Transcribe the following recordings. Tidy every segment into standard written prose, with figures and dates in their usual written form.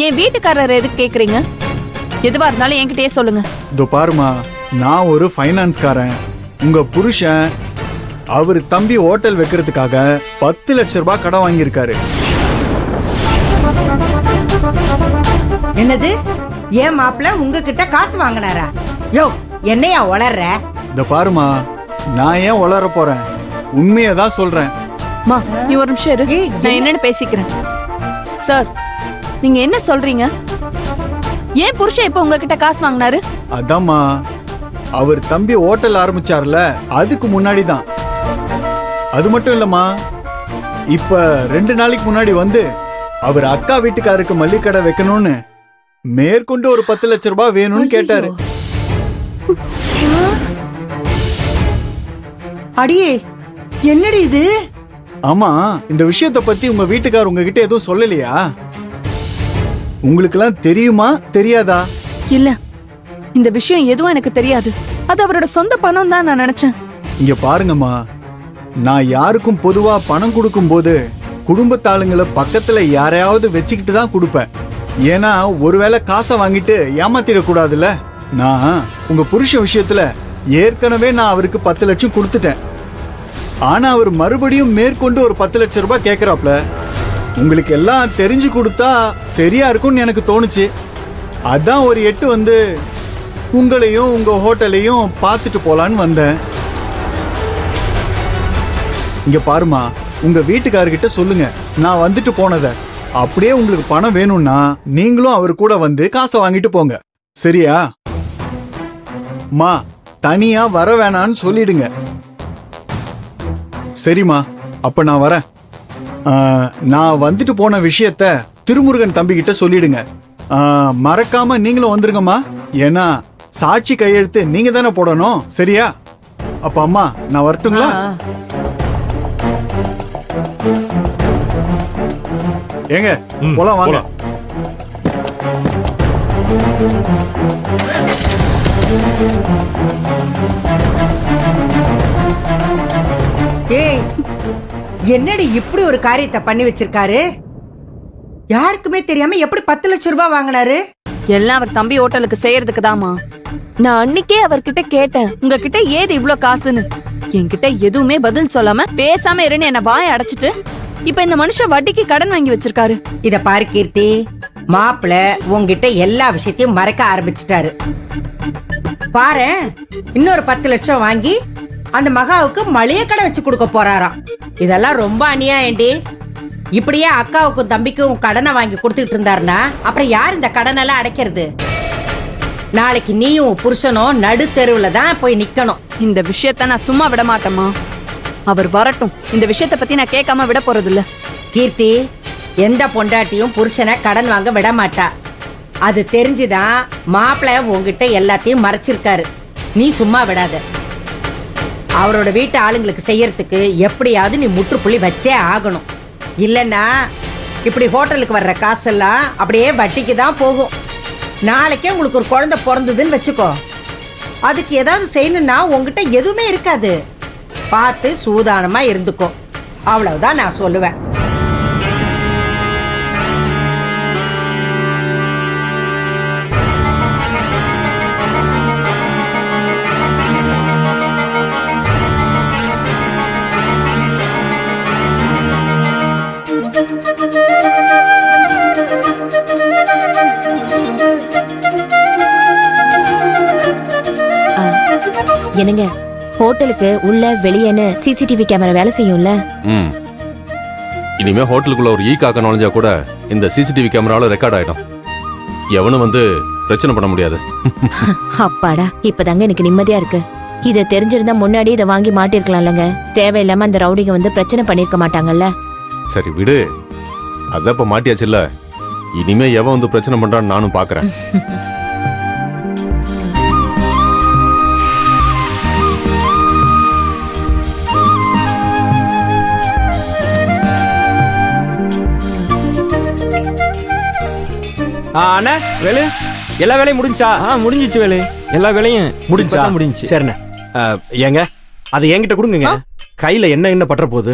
என் வீட்டுக்காரர் எதுக்கு கேக்குறீங்க? எதுவா இருந்தாலும் என்கிட்டயே சொல்லுங்க. இதோ பாருமா, நான் ஒரு ஃபைனான்ஸ்காரன். உங்க புருஷன் அவர் தம்பி ஹோட்டல் வைக்கிறதுக்காக 10 லட்சம் ரூபாய் கடன் வாங்கியிருக்காரு. என்னது? ஏன் மாப்பிள்ள உங்ககிட்ட காசு வாங்கினாரா? யோ, என்னையா உளர்ற? இந்த பாருமா, நான் ஏன் உளற போறேன், உண்மையதான் சொல்றேன். மா, நீ ஒரு நிமிஷம் இரு, நான் என்னன்னு பேசிக்கிறேன். சார், நீங்க என்ன சொல்றீங்க? ஏன் புருஷன் இப்ப உங்ககிட்ட காசு வாங்கினாரு? அதாம்மா, அவர் தம்பி ஹோட்டல் ஆரம்பிச்சார்ல, அதுக்கு முன்னாடி தான். அது மட்டும் இல்லம்மா, இப்ப 2 நாளைக்கு முன்னாடி வந்து அவர் அக்கா வீட்டுக்காருக்கு மல்லிகடை வைக்கணும்னு மேற்கொண்டு ஒரு 10 லட்சம் ரூபாய் வேணும்னு கேட்டாரு. அடியே, என்னடி இது? ஆமா, இந்த விஷயத்த பத்தி உங்க வீட்டுக்காரர் உங்ககிட்ட எதுவும் சொல்லலையா? உங்களுக்கெல்லாம் தெரியுமா தெரியாதா? இல்ல, இந்த விஷயம் எதுவும் எனக்கு தெரியாது. அது அவரோட சொந்த பணம் தான் நான் நினைச்சேன். இங்க பாருங்கம்மா, நான் யாருக்கும் பொதுவா பணம் கொடுக்கும் போது குடும்பத்தாளுங்களை பக்கத்துல யாரையாவது வச்சுக்கிட்டு தான் கொடுப்பேன். ஏன்னா ஒருவேளை காசை வாங்கிட்டு ஏமாத்திடக்கூடாதுல்ல. நான் உங்க புருஷ விஷயத்துல ஏற்கனவே நான் அவருக்கு 10 லட்சம் கொடுத்துட்டேன். ஆனா அவர் மறுபடியும் மேற்கொண்டு ஒரு 10 லட்சம் ரூபாய் கேட்கிறாப்ல. உங்களுக்கு எல்லாம் தெரிஞ்சு கொடுத்தா சரியா இருக்கும்னு எனக்கு தோணுச்சு. அதான் ஒரு 8 வந்து உங்களையும் உங்க ஹோட்டலையும் பார்த்துட்டு போலான்னு வந்தேன். இங்க பாருமா, உங்க வீட்டுக்காரர்கிட்ட சொல்லுங்க நான் வந்துட்டு போனத. அப்படியே உங்களுக்கு பணம் வேணும்னா நீங்களும் அவர் கூட வந்து காசை வாங்கிட்டு போங்க, சரியா? மா, தனியா வர வேணான்னு சொல்லிடுங்க. சரிம்மா, அப்ப நான் வரேன். நான் வந்துட்டு போன விஷயத்த திருமுருகன் தம்பி கிட்ட சொல்லிடுங்க. மறக்காம நீங்களும் வந்துருங்கம்மா. ஏன்னா சாட்சி கையெழுத்து நீங்க தானே போடணும், சரியா? அப்ப அம்மா, நான் வரட்டுங்களா? ஏங்க, போலாம் வாங்க. ஏய், என்னடி இப்படி ஒரு காரியத்தை பண்ணி வச்சிருக்காரு? யாருக்குமே தெரியாம எப்படி 10 லட்சம் ரூபாய் வாங்கினாரு? எல்லாம் அவர் தம்பி ஹோட்டலுக்கு செய்யறதுக்கு தாமா. நான் அன்னைக்கே அவர்கிட்ட கேட்டேன், உங்ககிட்ட ஏது இவ்ளோ காசுன்னு. என்கிட்ட எதுவுமே பதில் சொல்லாம பேசாம இருன்னு என்ன வாய அடைச்சிட்டு இப்ப இந்த மனுஷன் வட்டிக்கு கடன் வாங்கி வச்சிருக்காரு. இத பாரு கீர்த்தி, மாப்பிள்ள உங்ககிட்ட எல்லா விஷயத்தையும் மறைக்க ஆரம்பிச்சிட்டாரு. பாரு, இன்னொரு 10 லட்சம் வாங்கி அந்த மகாவுக்கு மளிகை கடை வச்சு கொடுக்க போறாராம். இதெல்லாம் ரொம்ப அநியாயம்டி. இப்படியே அக்காவுக்கும் தம்பிக்கும் கடனை வாங்கி கொடுத்துட்டு இருந்தாருன்னா அப்புறம் யார் இந்த கடனெல்லாம் அடைக்கிறது? நாளைக்கு நீயும் புருஷனும் நடு தெருவுல தான் போய் நிக்கணும். இந்த விஷயத்த நான் சும்மா விட மாட்டேமா. அவர் வரட்டும், இந்த விஷயத்த பத்தி நான் கேட்காம விட போறது இல்ல. கீர்த்தி, எந்த பொண்டாட்டியும் புருஷனை கடன் வாங்க விட மாட்டா. அது தெரிஞ்சுதான் மாப்பிள்ளை உங்ககிட்ட எல்லாத்தையும் மறைச்சிருக்காரு. நீ சும்மா விடாத. அவரோட வீட்டு ஆளுங்களுக்கு செய்யறதுக்கு எப்படியாவது நீ முற்றுப்புள்ளி வச்சே ஆகணும். இல்லைன்னா இப்படி ஹோட்டலுக்கு வர்ற காசெல்லாம் அப்படியே வட்டிக்கு தான் போகும். நாளைக்கே உங்களுக்கு ஒரு குழந்தை பிறந்ததுன்னு வச்சுக்கோ, அதுக்கு ஏதாவது செய்யணும்னா உங்ககிட்ட எதுவுமே இருக்காது. பார்த்து சூதானமா இருந்துக்கோ, அவ்வளவுதான் நான் சொல்லுவேன். என்னங்க, ஹோட்டலுக்கு உள்ள வெளியேன்னு சிசிடிவி கேமரா வேலை செய்யும்ல? இனிமே ஹோட்டலுக்குள்ள ஒரு ஈ காக்க நுழைஞ்சா கூட இந்த சிசிடிவி கேமரால ரெக்கார்ட் ஆயிடும். எவனும் வந்து பிரச்சனை பண்ண முடியாது. அப்பாடா, இப்பதாங்க எனக்கு நிம்மதியா இருக்கு. இத தெரிஞ்சிருந்தா முன்னாடி இதை வாங்கி மாட்டிருக்கலாம்லங்க. தேவையில்லாம அந்த ரவுடிங்க வந்து பிரச்சனை பண்ணிருக்க மாட்டாங்கல்ல. சரி விடு, அதான் இப்ப மாட்டியாச்சுல்ல. இனிமே எவன் வந்து பிரச்சனை பண்றான்னு நானும் பாக்குறேன். அண்ணா, வேலை எல்லா வேலையும் முடிஞ்சா? முடிஞ்சிச்சு வேலை. எல்லா வேலையும் முடிஞ்சு. சரிண்ணே, ஏங்க அதை என்கிட்ட கொடுங்க. கையில என்ன பற்ற போகுது?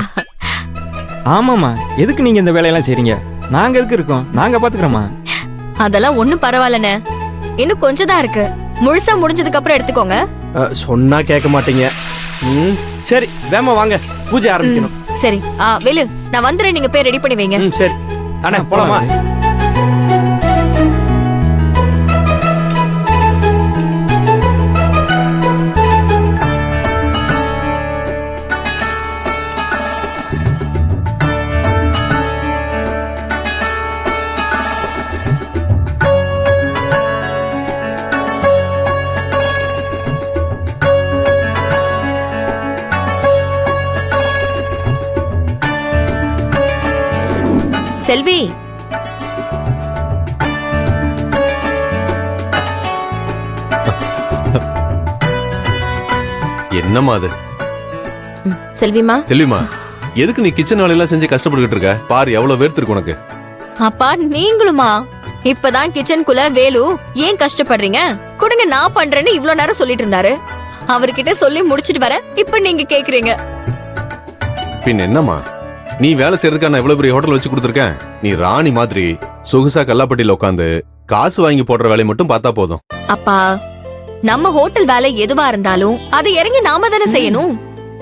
ஆமாம்மா, எதுக்கு நீங்க இந்த வேலையெல்லாம் செய்றீங்க? நாங்க எதுக்கு இருக்கோம், நாங்க பாத்துக்கிறோமா. அதெல்லாம் ஒண்ணும் பரவாயில்லண்ணே. இன்னும் கொஞ்சம் தான் இருக்கு. முழுசா முடிஞ்சதுக்கு அப்புறம் எடுத்துக்கோங்க. சொன்னா கேட்க மாட்டீங்க. சரி வேமா வாங்க, பூஜை ஆரம்பிக்கணும். சரி வேலு, நான் வந்துடுறேன், நீங்க போய் ரெடி பண்ணி வைங்க. சரி அண்ணா போலாமா? செல்வி, என்னம்மா அது? செல்விமா, செல்விமா, எதுக்கு நீ கிச்சன் வேலையெல்லாம் செஞ்சு கஷ்டப்பட்டுக்கிட்டு இருக்க? பாரு எவ்வளவு வேர்த்திருக்கு உனக்கு. அப்பா நீங்களுமா? இப்பதான் கிச்சனுக்குள்ள வேலு ஏன் கஷ்டப்படுறீங்க, கொடுங்க நான் பண்றேன்னு இவ்ளோ நேரம் சொல்லிட்டு இருந்தாரு. அவர்கிட்ட சொல்லி முடிச்சிட்டு வரேன், இப்ப நீங்க கேக்குறீங்க. பின் என்னம்மா, நீ வேலை செய்யறதுக்கா நான் எவ்வளவு பெரிய ஹோட்டல் வச்சு கொடுத்துருக்கேன். நீ ராணி மாதிரி சொகுசா கல்லாப்பட்டியில உட்காந்து காசு வாங்கி போடுற வேலையை மட்டும் பார்த்தா போதும். அப்பா, நம்ம ஹோட்டல் வேலை எதுவா இருந்தாலும் அதை இறங்கி நாம தானே செய்யணும்.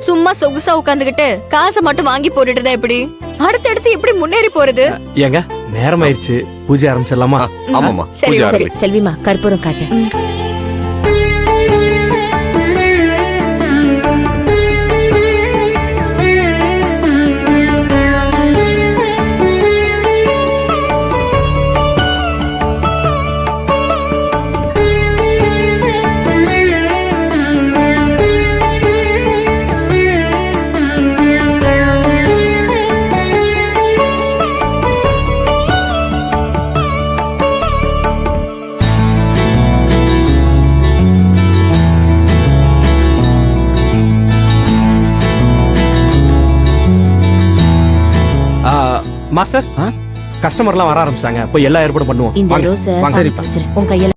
சும்மா சொகுசா உட்காந்துக்கிட்டு காசை மட்டும் வாங்கி போட்டுட்டு தான் எப்படி அடுத்தடுத்து எப்படி முன்னேறி போறது? ஏங்க நேரம் ஆயிடுச்சு, பூஜை ஆரம்பிச்சிடலாமா? ஆமாமா, சரி, பூஜை சரி ஆரம்பி. செல்விமா, கற்பூரம் காட்டு. மாஸ்டர், கஸ்டமர்லாம் வர ஆரம்பிச்சிட்டாங்க, போய் எல்லா ஏற்பாடும் பண்ணுவோம். இந்த வாங்க, ரோஸை வாங்க. சாமிக்கு வச்சிரு. உன் கையில